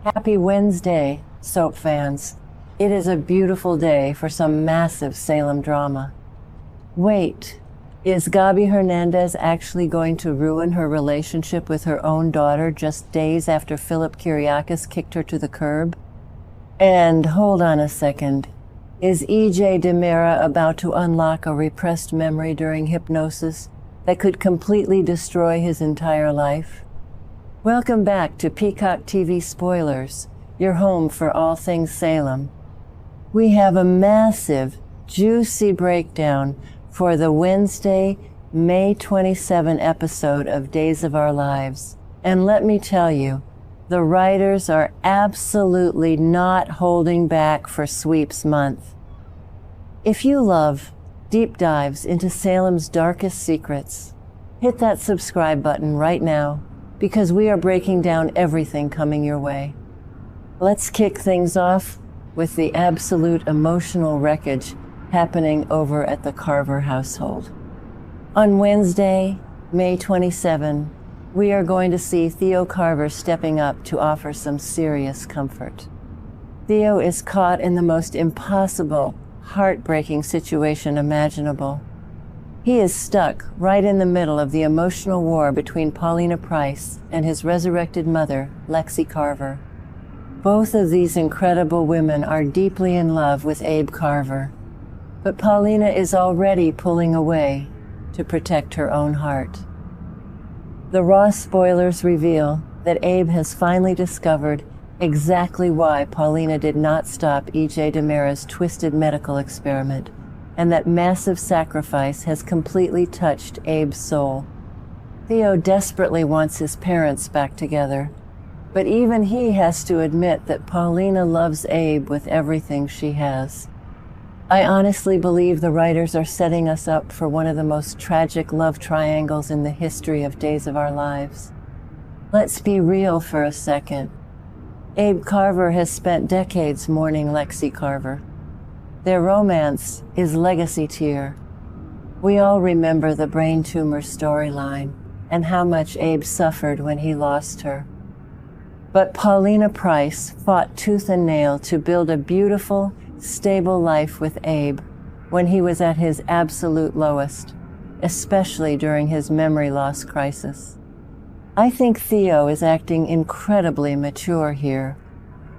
Happy Wednesday, soap fans. It is a beautiful day for some massive Salem drama. Wait, is Gabi Hernandez actually going to ruin her relationship with her own daughter just days after Kiriakis kicked her to the curb? And hold on a second. Is DiMera about to unlock a repressed memory during hypnosis that could completely destroy his entire life? Welcome back to Peacock TV Spoilers, your home for all things Salem. We have a massive, juicy breakdown for the Wednesday, May 27 episode of Days of Our Lives. And let me tell you, the writers are absolutely not holding back for Sweeps Month. If you love deep dives into Salem's darkest secrets, hit that subscribe button right now, because we are breaking down everything coming your way. Let's kick things off with the absolute emotional wreckage happening over at the Carver household. On Wednesday, May 27, we are going to see Theo Carver stepping up to offer some serious comfort. Theo is caught in the most impossible, heartbreaking situation imaginable. He is stuck right in the middle of the emotional war between Marlena Price and his resurrected mother, Lexi Carver. Both of these incredible women are deeply in love with Abe Carver, but Marlena is already pulling away to protect her own heart. The raw spoilers reveal that Abe has finally discovered exactly why Marlena did not stop DiMera's twisted medical experiment, and that massive sacrifice has completely touched Abe's soul. Theo desperately wants his parents back together, but even he has to admit that Marlena loves Abe with everything she has. I honestly believe the writers are setting us up for one of the most tragic love triangles in the history of Days of Our Lives. Let's be real for a second. Abe Carver has spent decades mourning Lexi Carver. Their romance is legacy tier. We all remember the brain tumor storyline and how much Abe suffered when he lost her. But Marlena Price fought tooth and nail to build a beautiful, stable life with Abe when he was at his absolute lowest, especially during his memory loss crisis. I think Theo is acting incredibly mature here,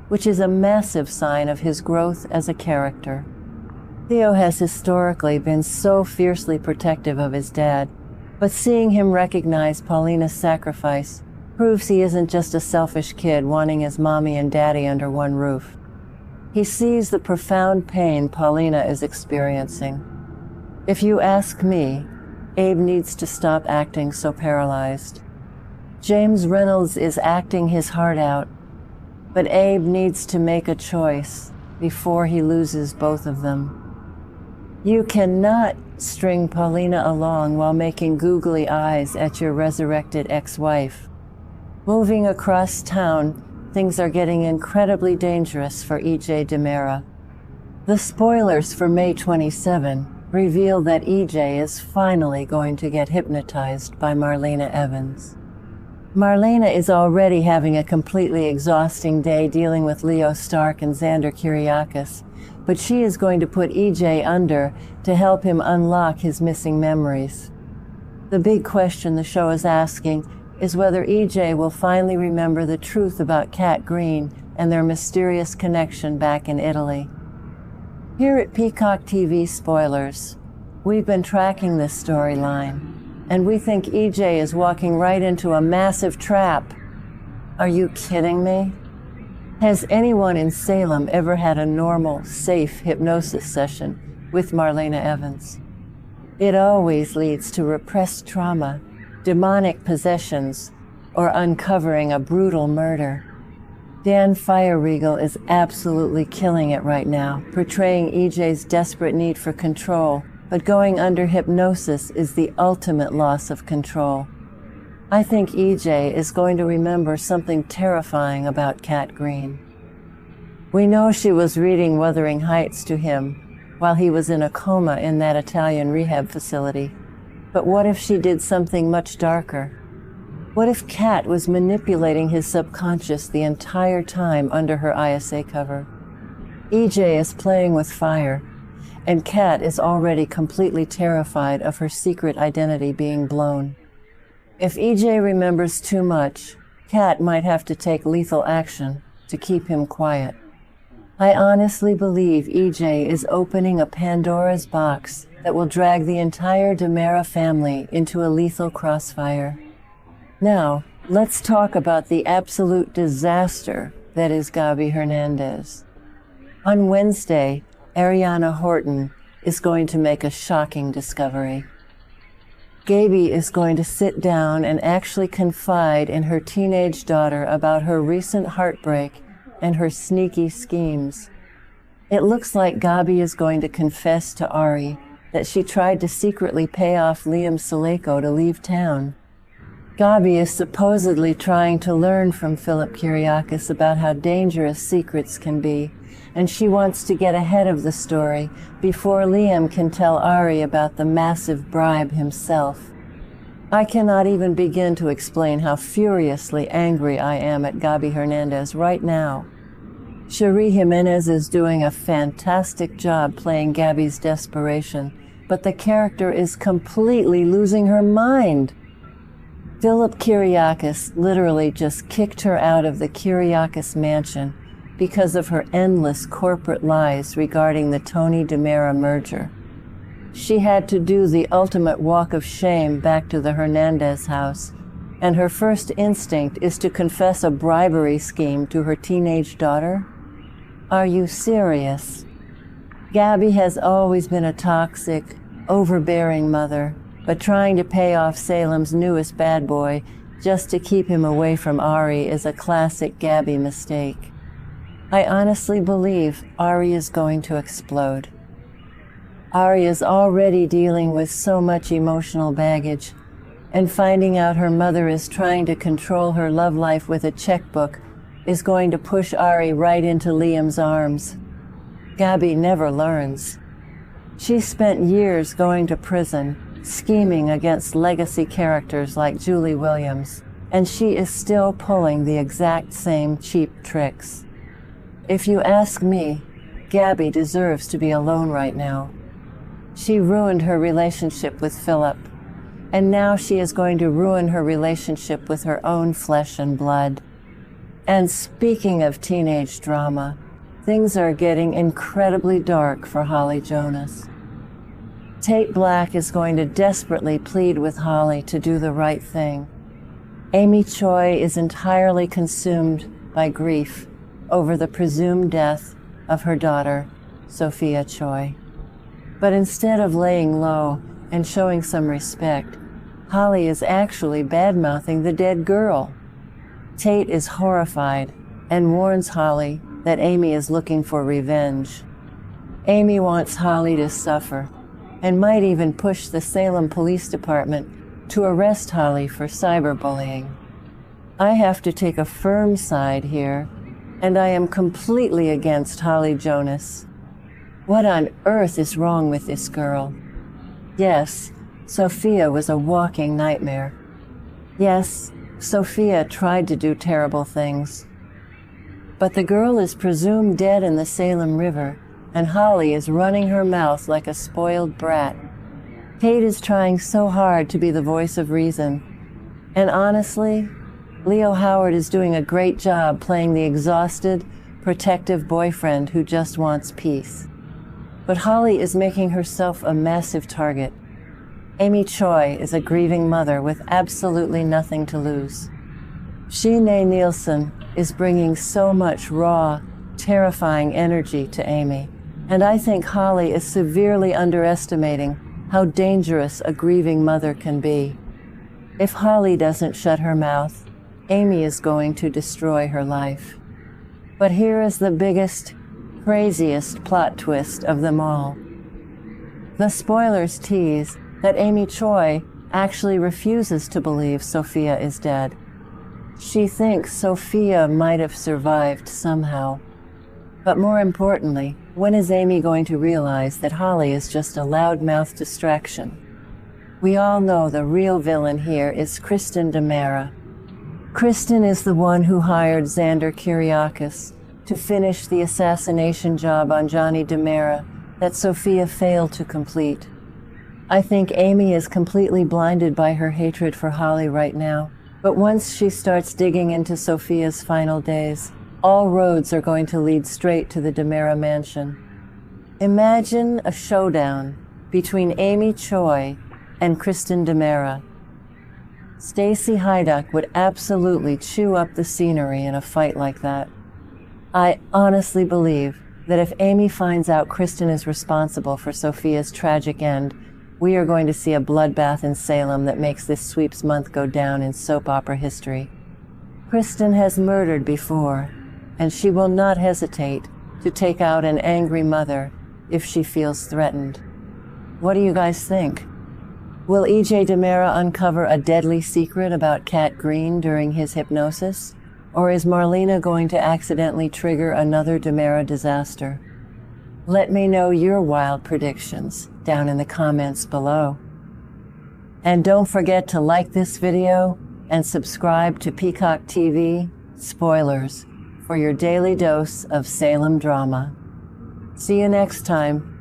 which is a massive sign of his growth as a character. Theo has historically been so fiercely protective of his dad, but seeing him recognize Marlena's sacrifice proves he isn't just a selfish kid wanting his mommy and daddy under one roof. He sees the profound pain Marlena is experiencing. If you ask me, Abe needs to stop acting so paralyzed. James Reynolds is acting his heart out, but Abe needs to make a choice before he loses both of them. You cannot string Marlena along while making googly eyes at your resurrected ex-wife. Moving across town, things are getting incredibly dangerous for DiMera. The spoilers for May 27 reveal that is finally going to get hypnotized by Marlena Evans. Marlena is already having a completely exhausting day dealing with Leo Stark and Xander Kiriakis, but she is going to put under to help him unlock his missing memories. The big question the show is asking is whether will finally remember the truth about Cat Greene and their mysterious connection back in Italy. Here at Peacock TV Spoilers, we've been tracking this storyline, and we think is walking right into a massive trap. Are you kidding me? Has anyone in Salem ever had a normal, safe hypnosis session with Marlena Evans? It always leads to repressed trauma, demonic possessions, or uncovering a brutal murder. Dan Feuerriegel is absolutely killing it right now, portraying EJ's desperate need for control, but going under hypnosis is the ultimate loss of control. I think is going to remember something terrifying about Cat Greene. We know she was reading Wuthering Heights to him while he was in a coma in that Italian rehab facility. But what if she did something much darker? What if Cat was manipulating his subconscious the entire time under her ISA cover? EJ is playing with fire, and Cat is already completely terrified of her secret identity being blown. If EJ remembers too much, Cat might have to take lethal action to keep him quiet. I honestly believe EJ is opening a Pandora's box that will drag the entire DiMera family into a lethal crossfire. Now, let's talk about the absolute disaster that is Gabi Hernandez. On Wednesday, Arianna Horton is going to make a shocking discovery. Gabi is going to sit down and actually confide in her teenage daughter about her recent heartbreak and her sneaky schemes. It looks like Gabi is going to confess to Ari that she tried to secretly pay off Liam Selejko to leave town. Gabi is supposedly trying to learn from Kiriakis about how dangerous secrets can be, and she wants to get ahead of the story before Liam can tell Ari about the massive bribe himself. I cannot even begin to explain how furiously angry I am at Gabi Hernandez right now. Cherie Jimenez is doing a fantastic job playing Gabi's desperation, but the character is completely losing her mind. Kiriakis literally just kicked her out of the Kiriakis mansion because of her endless corporate lies regarding the Tony-DiMera merger. She had to do the ultimate walk of shame back to the Hernandez house, and her first instinct is to confess a bribery scheme to her teenage daughter? Are you serious? Gabi has always been a toxic, overbearing mother, but trying to pay off Salem's newest bad boy just to keep him away from Ari is a classic Gabi mistake. I honestly believe Ari is going to explode. Ari is already dealing with so much emotional baggage, and finding out her mother is trying to control her love life with a checkbook is going to push Ari right into Liam's arms. Gabi never learns. She spent years going to prison, scheming against legacy characters like Julie Williams, and she is still pulling the exact same cheap tricks. If you ask me, Gabi deserves to be alone right now. She ruined her relationship with Philip, and now she is going to ruin her relationship with her own flesh and blood. And speaking of teenage drama, things are getting incredibly dark for Holly Jonas. Tate Black is going to desperately plead with Holly to do the right thing. Amy Choi is entirely consumed by grief over the presumed death of her daughter, Sophia Choi. But instead of laying low and showing some respect, Holly is actually bad-mouthing the dead girl. Tate is horrified and warns Holly that Amy is looking for revenge. Amy wants Holly to suffer and might even push the Salem Police Department to arrest Holly for cyberbullying. I have to take a firm side here, and I am completely against Holly Jonas. What on earth is wrong with this girl? Yes, Sophia was a walking nightmare. Yes, Sophia tried to do terrible things. But the girl is presumed dead in the Salem River, and Holly is running her mouth like a spoiled brat. Kate is trying so hard to be the voice of reason. And honestly, Leo Howard is doing a great job playing the exhausted, protective boyfriend who just wants peace. But Holly is making herself a massive target. Amy Choi is a grieving mother with absolutely nothing to lose. Shanae Nielsen is bringing so much raw, terrifying energy to Amy, and I think Holly is severely underestimating how dangerous a grieving mother can be. If Holly doesn't shut her mouth, Amy is going to destroy her life. But here is the biggest, craziest plot twist of them all. The spoilers tease that Amy Choi actually refuses to believe Sophia is dead. She thinks Sophia might have survived somehow. But more importantly, when is Amy going to realize that Holly is just a loudmouth distraction? We all know the real villain here is Kristen DiMera, Kristen is the one who hired Xander Kiriakis to finish the assassination job on Johnny DiMera that Sophia failed to complete. I think Amy is completely blinded by her hatred for Holly right now, but once she starts digging into Sophia's final days, all roads are going to lead straight to the DiMera mansion. Imagine a showdown between Amy Choi and Kristen DiMera. Stacy Hyduck would absolutely chew up the scenery in a fight like that. I honestly believe that if Amy finds out Kristen is responsible for Sophia's tragic end, we are going to see a bloodbath in Salem that makes this sweeps month go down in soap opera history. Kristen has murdered before, and she will not hesitate to take out an angry mother if she feels threatened. What do you guys think? Will E.J. DiMera uncover a deadly secret about Cat Greene during his hypnosis? Or is Marlena going to accidentally trigger another DiMera disaster? Let me know your wild predictions down in the comments below. And don't forget to like this video and subscribe to Peacock TV Spoilers for your daily dose of Salem drama. See you next time.